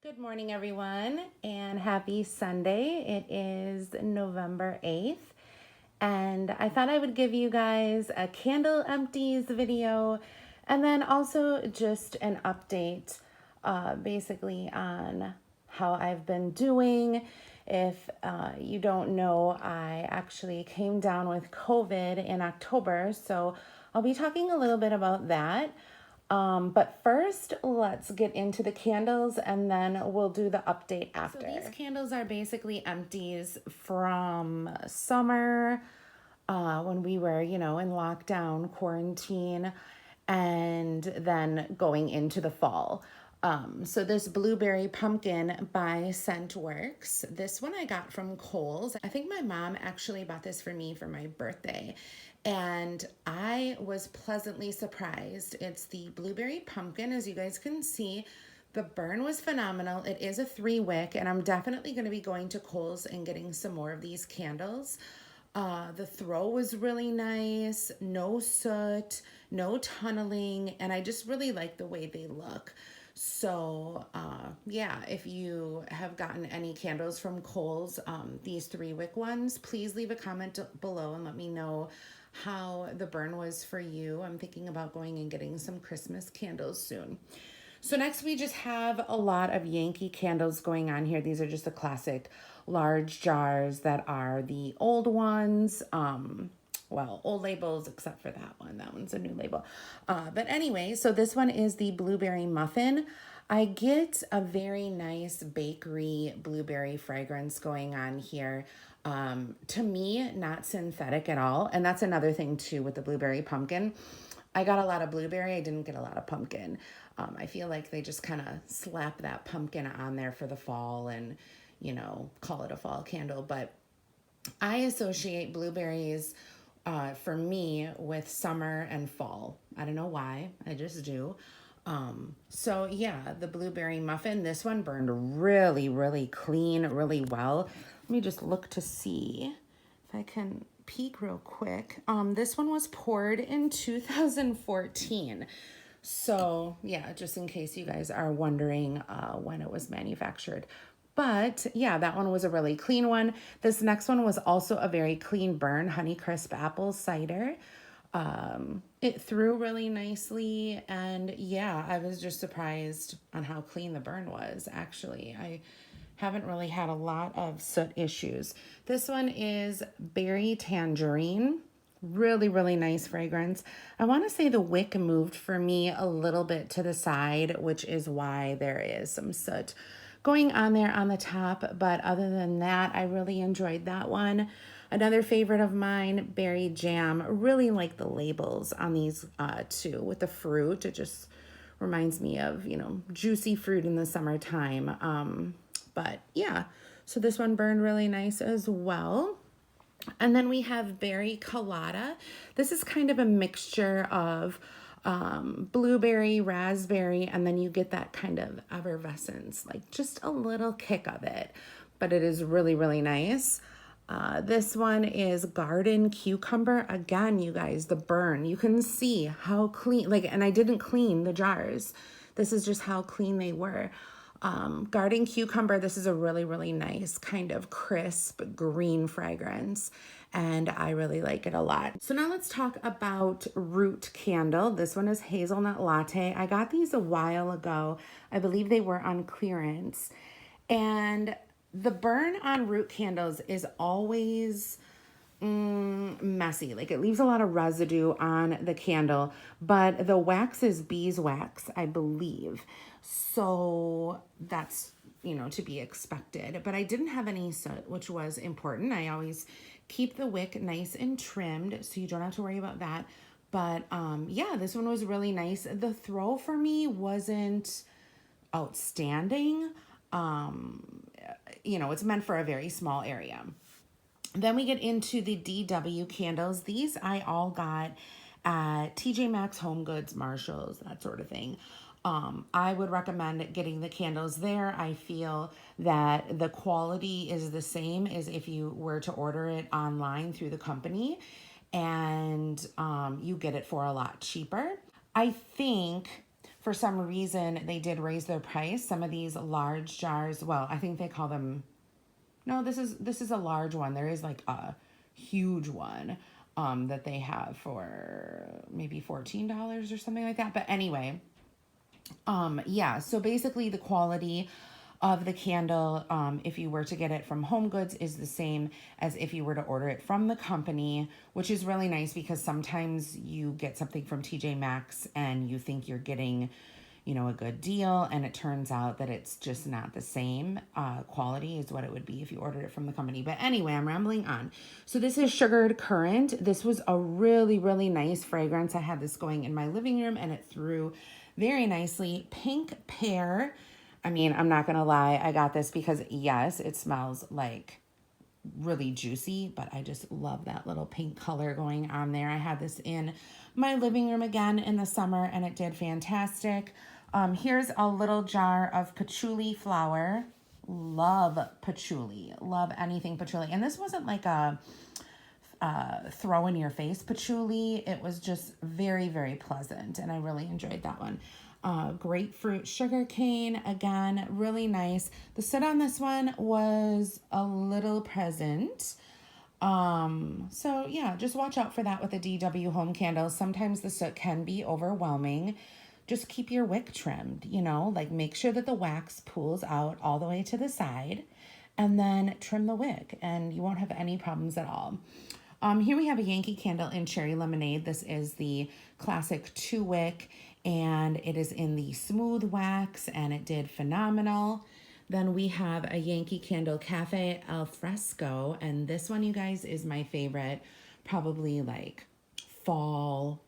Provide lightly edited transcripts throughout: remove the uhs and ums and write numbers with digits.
Good morning, everyone, and happy Sunday. It is November 8th, and I thought I would give you guys a candle empties video and then also just an update basically on how I've been doing. If you don't know, I actually came down with COVID in October, so I'll be talking a little bit about that. But first, let's get into the candles and then we'll do the update after. So these candles are basically empties from summer when we were, in lockdown, quarantine, and then going into the fall. So this blueberry pumpkin by Scentworks. This one I got from Kohl's. I think my mom actually bought this for me for my birthday. And I was pleasantly surprised. It's the blueberry pumpkin, as you guys can see. The burn was phenomenal. It is a 3-wick, and I'm definitely going to be going to Kohl's and getting some more of these candles. The throw was really nice, no soot, no tunneling, and I just really like the way they look. So yeah, if you have gotten any candles from Kohl's, these 3-wick ones, please leave a comment below and let me know how the burn was for you. I'm thinking about going and getting some Christmas candles soon. So next we just have a lot of Yankee candles going on here. These are just the classic large jars that are the old ones. Well, old labels except for that one. That one's a new label. But anyway, so this one is the blueberry muffin. I get a very nice bakery blueberry fragrance going on here. To me, not synthetic at all. And that's another thing too with the blueberry pumpkin. I got a lot of blueberry. I didn't get a lot of pumpkin. I feel like they just kind of slap that pumpkin on there for the fall and, call it a fall candle. But I associate blueberries for me with summer and fall. I don't know why. I just do. So yeah, the blueberry muffin, this one burned really, really clean, really well. Let me just look to see if I can peek real quick. This one was poured in 2014. So yeah, just in case you guys are wondering when it was manufactured. But yeah, that one was a really clean one. This next one was also a very clean burn, Honeycrisp apple cider. It threw really nicely, and yeah, I was just surprised on how clean the burn was. Actually, I haven't really had a lot of soot issues. This one is berry tangerine. Really, really nice fragrance. I want to say the wick moved for me a little bit to the side, which is why there is some soot going on there on the top. But other than that, I really enjoyed that one. Another favorite of mine, berry jam. Really like the labels on these too with the fruit. It just reminds me of, juicy fruit in the summertime. But yeah, so this one burned really nice as well. And then we have berry colada. This is kind of a mixture of blueberry, raspberry, and then you get that kind of effervescence, like just a little kick of it. But it is really, really nice. This one is garden cucumber. Again, you guys, the burn. You can see how clean, and I didn't clean the jars. This is just how clean they were. Garden cucumber, this is a really, really nice kind of crisp green fragrance, and I really like it a lot. So now let's talk about root candle. This one is hazelnut latte. I got these a while ago. I believe they were on clearance, and the burn on root candles is always messy. Like it leaves a lot of residue on the candle, but the wax is beeswax, I believe. So that's, to be expected. But I didn't have any soot, which was important. I always keep the wick nice and trimmed, so you don't have to worry about that. But yeah, this one was really nice. The throw for me wasn't outstanding. It's meant for a very small area. Then we get into the DW candles. These I all got at TJ Maxx, Home Goods, Marshalls, that sort of thing. I would recommend getting the candles there. I feel that the quality is the same as if you were to order it online through the company, and you get it for a lot cheaper. I think for some reason, they did raise their price. Some of these large jars, well, I think they call them, no, this is a large one. There is like a huge one that they have for maybe $14 or something like that. But anyway, yeah, so basically the quality of the candle, if you were to get it from Home Goods, is the same as if you were to order it from the company, which is really nice because sometimes you get something from TJ Maxx and you think you're getting, you know, a good deal, and it turns out that it's just not the same quality as what it would be if you ordered it from the company. But anyway, I'm rambling on. So this is Sugared Currant. This was a really, really nice fragrance. I had this going in my living room and it threw very nicely. Pink Pear. I mean, I'm not going to lie. I got this because, yes, it smells like really juicy, but I just love that little pink color going on there. I had this in my living room again in the summer, and it did fantastic. Here's a little jar of patchouli flower. Love patchouli. Love anything patchouli. And this wasn't like a throw in your face patchouli. It was just very, very pleasant, and I really enjoyed that one. Grapefruit sugarcane, again, really nice. The soot on this one was a little present. So yeah, just watch out for that with the DW home candles. Sometimes the soot can be overwhelming. Just keep your wick trimmed, you know, like make sure that the wax pools out all the way to the side, and then trim the wick and you won't have any problems at all. Here we have a Yankee candle in Cherry Lemonade. This is the classic 2-wick, and it is in the smooth wax, and it did phenomenal. Then we have a Yankee Candle Cafe Al Fresco, and this one, you guys, is my favorite. Probably like fall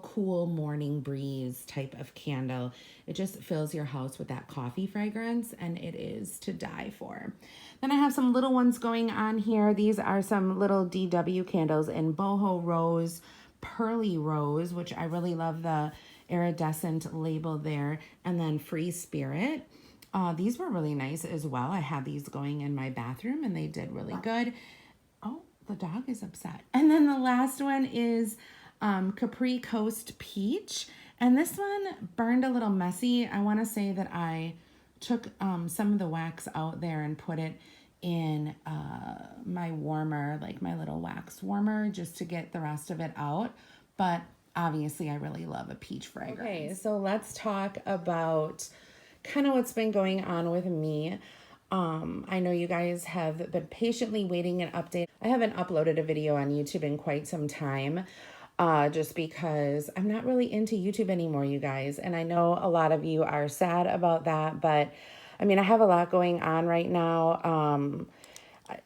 cool morning breeze type of candle. It just fills your house with that coffee fragrance, and it is to die for. Then I have some little ones going on here. These are some little DW candles in Boho Rose, Pearly Rose, which I really love the iridescent label there, and then Free Spirit. These were really nice as well. I had these going in my bathroom, and they did really good. Oh, the dog is upset. And then the last one is Capri Coast Peach, and this one burned a little messy. I want to say that I took some of the wax out there and put it in my warmer, like my little wax warmer, just to get the rest of it out. But obviously I really love a peach fragrance. Okay, so let's talk about kind of what's been going on with me. I know you guys have been patiently waiting an update. I haven't uploaded a video on YouTube in quite some time, just because I'm not really into YouTube anymore, you guys. And I know a lot of you are sad about that, but I mean, I have a lot going on right now.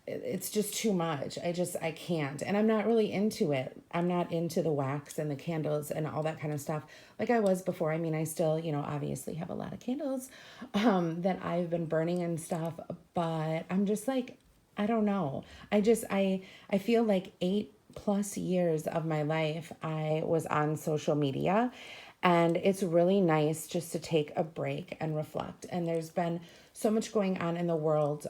It's just too much. I can't. And I'm not really into it. I'm not into the wax and the candles and all that kind of stuff like I was before. I mean, I still, you know, obviously have a lot of candles that I've been burning and stuff, but I'm just like, I don't know. I feel like 8+ years of my life I was on social media, and it's really nice just to take a break and reflect. And there's been so much going on in the world.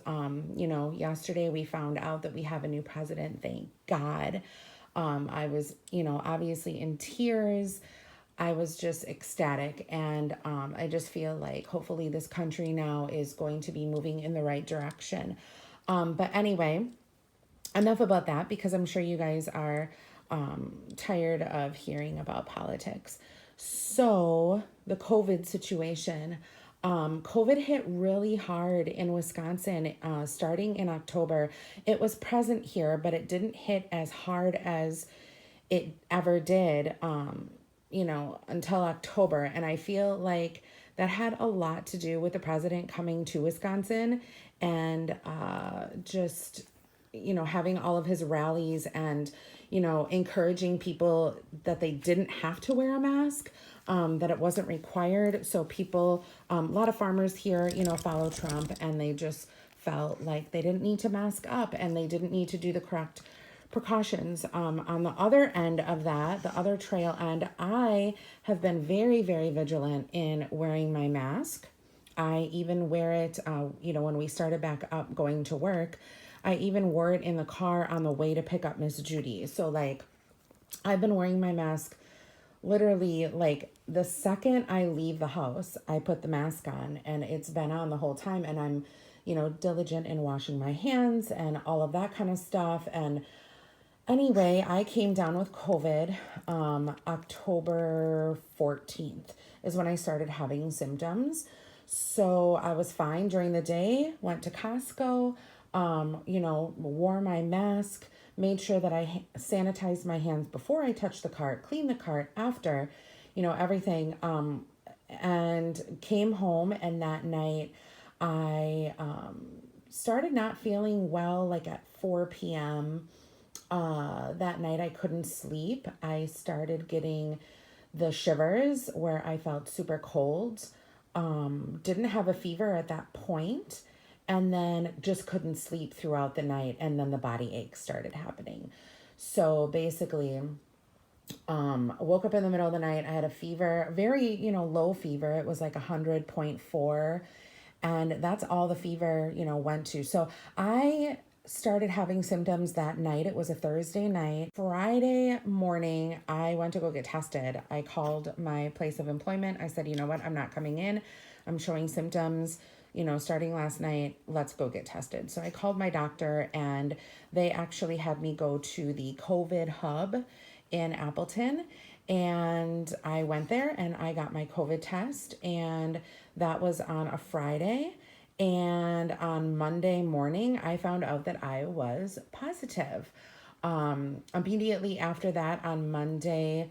You know, yesterday we found out that we have a new president. Thank God. I was, you know, obviously in tears. I was just ecstatic. And I just feel like hopefully this country now is going to be moving in the right direction. But anyway, enough about that, because I'm sure you guys are tired of hearing about politics. So the COVID situation, COVID hit really hard in Wisconsin starting in October. It was present here, but it didn't hit as hard as it ever did, you know, until October. And I feel like that had a lot to do with the president coming to Wisconsin and just, you know, having all of his rallies and, you know, encouraging people that they didn't have to wear a mask, that it wasn't required. So people, a lot of farmers here, you know, follow Trump, and they just felt like they didn't need to mask up and they didn't need to do the correct precautions. On the other end of that, the other trail end, I have been very, very vigilant in wearing my mask. I even wear it, you know, when we started back up going to work, I even wore it in the car on the way to pick up Miss Judy. So like, I've been wearing my mask literally like the second I leave the house, I put the mask on, and it's been on the whole time. And I'm, diligent in washing my hands and all of that kind of stuff. And anyway, I came down with COVID. October 14th is when I started having symptoms. So I was fine during the day, went to Costco, wore my mask, made sure that I sanitized my hands before I touched the cart, cleaned the cart after, everything. And came home, and that night I started not feeling well, like at 4 p.m. That night I couldn't sleep. I started getting the shivers where I felt super cold. Didn't have a fever at that point, and then just couldn't sleep throughout the night, and then the body aches started happening. So basically, woke up in the middle of the night. I had a fever, very, low fever. It was like 100.4. And that's all the fever, went to. So I started having symptoms that night. It was a Thursday night. Friday morning, I went to go get tested. I called my place of employment. I said, you know what? I'm not coming in. I'm showing symptoms, starting last night. Let's go get tested. So I called my doctor, and they actually had me go to the COVID hub in Appleton. And I went there and I got my COVID test, and that was on a Friday. And on Monday morning, I found out that I was positive. Immediately after that, on Monday,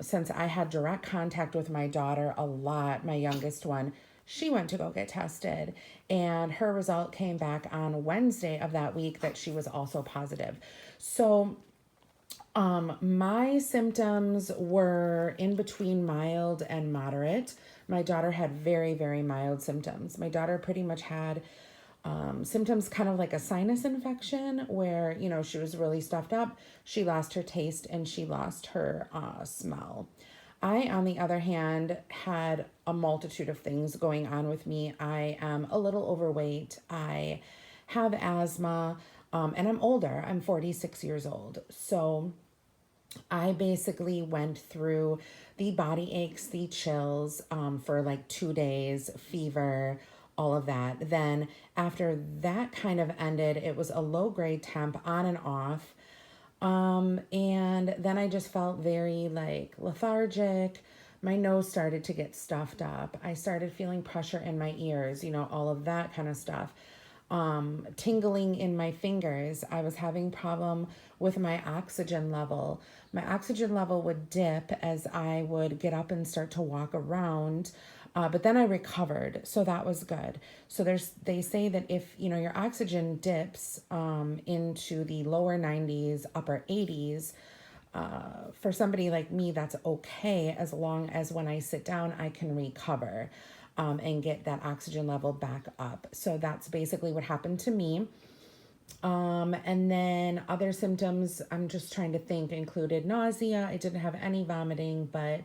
since I had direct contact with my daughter a lot, my youngest one, she went to go get tested, and her result came back on Wednesday of that week that she was also positive. So my symptoms were in between mild and moderate. My daughter had very, very mild symptoms. My daughter pretty much had symptoms kind of like a sinus infection where, she was really stuffed up. She lost her taste and she lost her smell. I, on the other hand, had a multitude of things going on with me. I am a little overweight. I have asthma, and I'm older. I'm 46 years old. So I basically went through the body aches, the chills, for like 2 days, fever, all of that. Then after that kind of ended, it was a low grade temp on and off. And then I just felt very like lethargic. My nose started to get stuffed up. I started feeling pressure in my ears, all of that kind of stuff. Tingling in my fingers. I was having problem with my oxygen level. My oxygen level would dip as I would get up and start to walk around. But then I recovered, so that was good. So they say that if, your oxygen dips, into the lower 90s, upper 80s, for somebody like me, that's okay, as long as when I sit down, I can recover, and get that oxygen level back up. So that's basically what happened to me. And then other symptoms, I'm just trying to think, included nausea. I didn't have any vomiting, but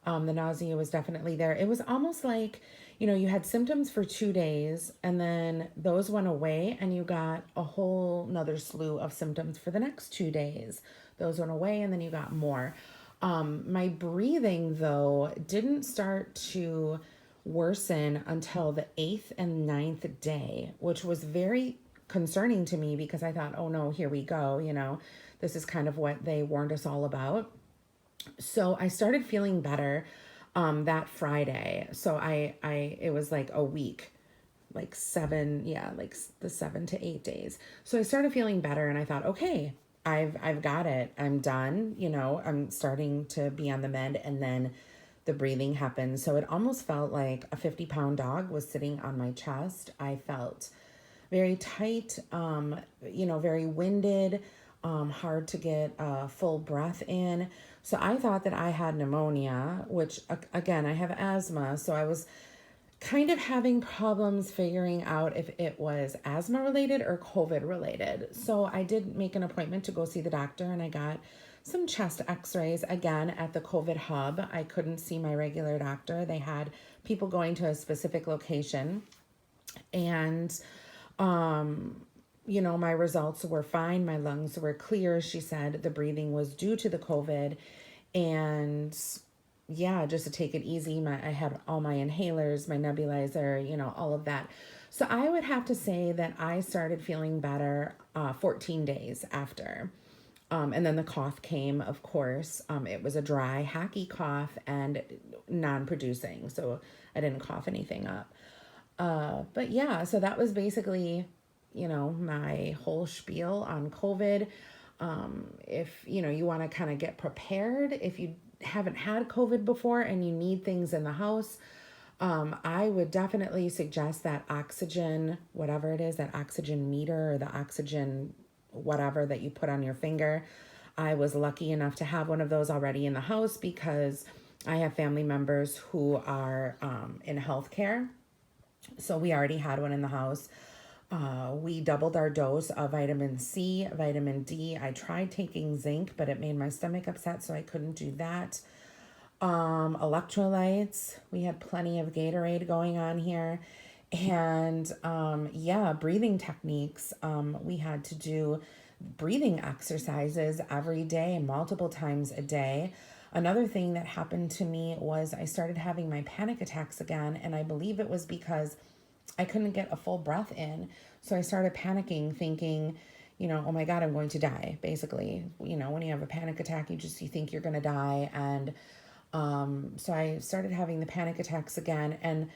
the nausea was definitely there. It was almost like, you had symptoms for 2 days, and then those went away, and you got a whole nother slew of symptoms for the next 2 days. Those went away, and then you got more. My breathing, though, didn't start to worsen until the 8th and 9th day, which was very concerning to me because I thought, oh no, here we go. This is kind of what they warned us all about. So I started feeling better that Friday. So it was like a week, like like the 7 to 8 days. So I started feeling better, and I thought, okay, I've got it. I'm done. I'm starting to be on the mend. And then the breathing happened. So it almost felt like a 50-pound dog was sitting on my chest. I felt very tight, very winded, hard to get a full breath in. So I thought that I had pneumonia, which again, I have asthma. So I was kind of having problems figuring out if it was asthma related or COVID related. So I did make an appointment to go see the doctor, and I got some chest x-rays again at the COVID hub. I couldn't see my regular doctor. They had people going to a specific location, and my results were fine. My lungs were clear. She said the breathing was due to the COVID, and yeah, just to take it easy. I had all my inhalers, my nebulizer, all of that. So I would have to say that I started feeling better 14 days after. And then the cough came, of course. It was a dry, hacky cough and non-producing. So I didn't cough anything up. But yeah, so that was basically, my whole spiel on COVID. If, you want to kind of get prepared, if you haven't had COVID before and you need things in the house, I would definitely suggest that oxygen, whatever it is, that oxygen meter or the oxygen, whatever that you put on your finger. I was lucky enough to have one of those already in the house because I have family members who are in healthcare. So we already had one in the house. We doubled our dose of vitamin C, vitamin D. I tried taking zinc, but it made my stomach upset, so I couldn't do that. Electrolytes. We had plenty of Gatorade going on here. And yeah, breathing techniques. We had to do breathing exercises every day, multiple times a day. Another thing that happened to me was I started having my panic attacks again, and I believe it was because I couldn't get a full breath in. So I started panicking, thinking, oh my God, I'm going to die. Basically, when you have a panic attack, you think you're going to die. And so I started having the panic attacks again, and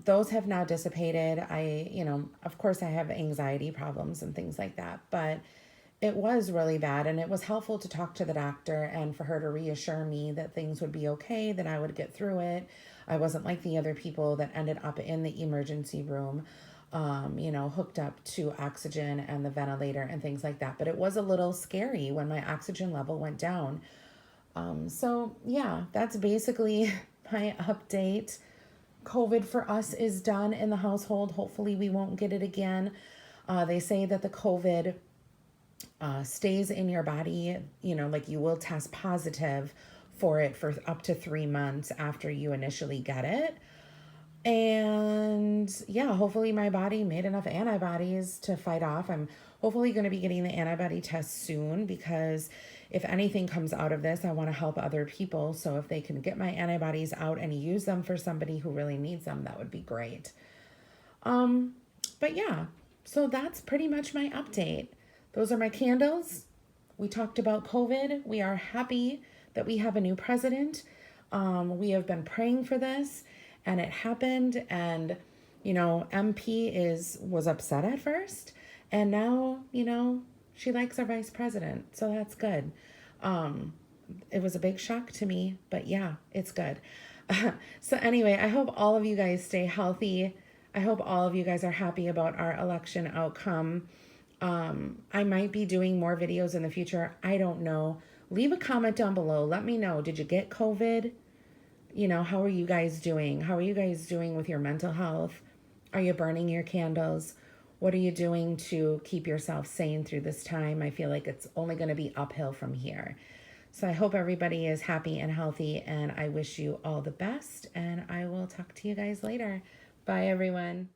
those have now dissipated. Of course, I have anxiety problems and things like that, but it was really bad. And it was helpful to talk to the doctor and for her to reassure me that things would be okay, that I would get through it. I wasn't like the other people that ended up in the emergency room, hooked up to oxygen and the ventilator and things like that. But it was a little scary when my oxygen level went down. So yeah, that's basically my update. COVID for us is done in the household. Hopefully we won't get it again. They say that the COVID stays in your body, like you will test positive for it for up to 3 months after you initially get it. And yeah, hopefully my body made enough antibodies to fight off. I'm hopefully going to be getting the antibody test soon because if anything comes out of this, I want to help other people. So if they can get my antibodies out and use them for somebody who really needs them, that would be great. But yeah, so that's pretty much my update. Those are my candles. We talked about COVID. We are happy that we have a new president. We have been praying for this and it happened. And, MP was upset at first. And now, she likes our vice president. So that's good. It was a big shock to me, but yeah, it's good. So anyway, I hope all of you guys stay healthy. I hope all of you guys are happy about our election outcome. I might be doing more videos in the future. I don't know. Leave a comment down below. Let me know. Did you get COVID? How are you guys doing? How are you guys doing with your mental health? Are you burning your candles? What are you doing to keep yourself sane through this time? I feel like it's only going to be uphill from here. So I hope everybody is happy and healthy, and I wish you all the best, and I will talk to you guys later. Bye, everyone.